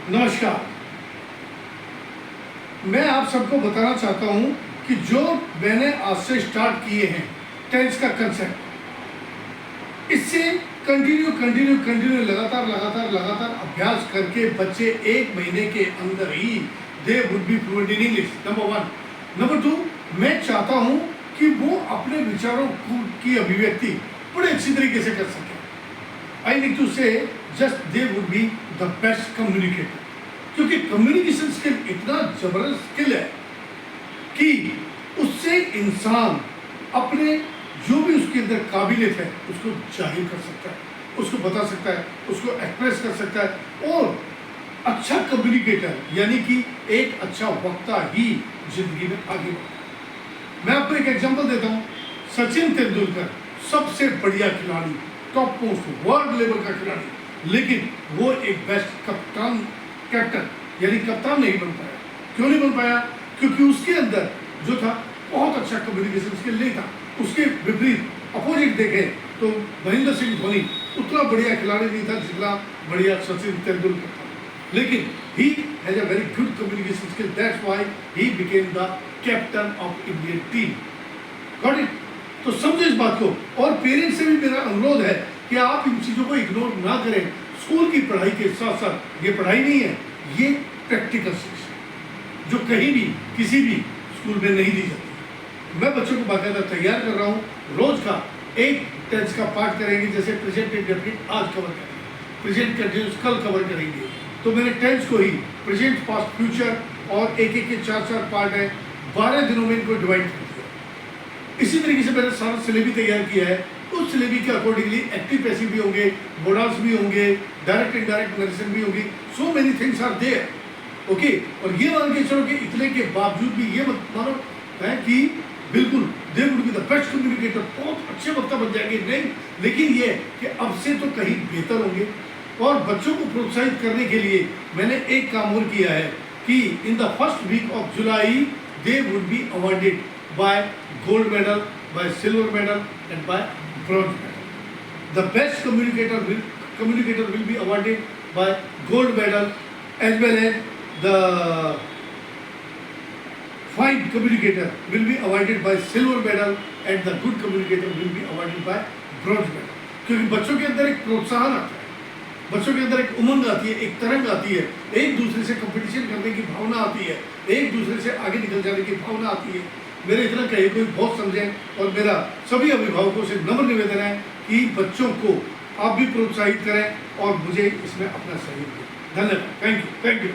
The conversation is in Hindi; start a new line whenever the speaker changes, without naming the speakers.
नमस्कार। मैं आप सबको बताना चाहता हूं कि जो मैंने आज से स्टार्ट किए हैं टेंस का कंसेप्ट, इससे कंटिन्यू लगातार अभ्यास करके बच्चे 1 महीने के अंदर ही they would be fluent in English. Number 1। Number 2, मैं चाहता हूं कि वो अपने विचारों की अभिव्यक्ति बड़े अच्छी तरीके से कर सके। आई नीड टू से just they would be the best communicator, क्योंकि कम्युनिकेशन स्किल इतना जबरदस्त स्किल है कि उससे इंसान अपने जो भी उसके अंदर काबिलियत है उसको जाहिर कर सकता है, उसको बता सकता है, उसको एक्सप्रेस कर सकता है। और अच्छा कम्युनिकेटर यानी कि एक अच्छा वक्ता ही जिंदगी में आगे बढ़ता है। मैं आपको एक एग्जांपल देता हूं। सचिन तेंदुलकर सबसे बढ़िया खिलाड़ी, टॉप मोस्ट वर्ल्ड लेवल का खिलाड़ी, लेकिन वो एक बेस्ट कैप्टन यानी कप्तान नहीं बन पाया। क्यों नहीं बन पाया? क्योंकि उसके अंदर जो था बहुत अच्छा कम्युनिकेशन स्किल नहीं था। उसके विपरीत अपोजिट देखें तो महेंद्र सिंह धोनी उतना बढ़िया खिलाड़ी नहीं था जितना बढ़िया सचिन तेंदुलकर था, लेकिन he has a very good communication skill. That's why he became the captain of Indian team. Got it? तो समझो इस बात को। और पेरेंट्स से भी मेरा अनुरोध है कि आप इन चीज़ों को इग्नोर ना करें। स्कूल की पढ़ाई के साथ साथ ये पढ़ाई नहीं है, ये प्रैक्टिकल शिक्षा जो कहीं भी किसी भी स्कूल में नहीं दी जाती। मैं बच्चों को बाकायदा तैयार कर रहा हूँ। रोज का एक टेंस का पार्ट करेंगे, जैसे प्रेजेंट इंडेफिनिट आज कवर करेंगे, प्रेजेंट कंटिन्यूअस कल कवर करेंगे। तो मैंने टेंस को ही प्रेजेंट, पास्ट, फ्यूचर और एक के 4 पार्ट है, 12 दिनों में इनको डिवाइड कर दिया। इसी तरीके से मैंने सारा सिलेबस तैयार किया है। उस सिलेबस के अकॉर्डिंगली एक्टिव पैसिव भी होंगे, मोडल्स भी होंगे, डायरेक्ट इनडायरेक्ट मेडिसिन भी होगी। So many things are there. Okay, और ये मान के चलो कि इतने के बावजूद भी ये मत मानो है कि बिल्कुल दे would be the best communicator, बहुत अच्छे वक्ता बन जाएंगे, नहीं। लेकिन ये कि अब से तो कहीं बेहतर होंगे। और बच्चों को प्रोत्साहित करने के लिए मैंने एक काम और किया है कि in the first week of July they would be awarded by gold medal, by silver medal and by bronze medal. The best communicator will be awarded by gold medal, as well as the fine communicator will be awarded by silver medal, and the good communicator will be awarded by bronze medal. क्योंकि बच्चों के अंदर एक प्रोत्साहन आता है, बच्चों के अंदर एक उमंग आती है, एक तरंग आती है, एक दूसरे से कंपटीशन करने की भावना आती है, एक दूसरे से आगे निकल जाने की भावना आती है। मेरे इतना कहे कोई बहुत समझें। और मेरा सभी अभिभावकों से नम्र निवेदन है कि बच्चों को आप भी प्रोत्साहित करें और मुझे इसमें अपना सहयोग दें। धन्यवाद। Thank you.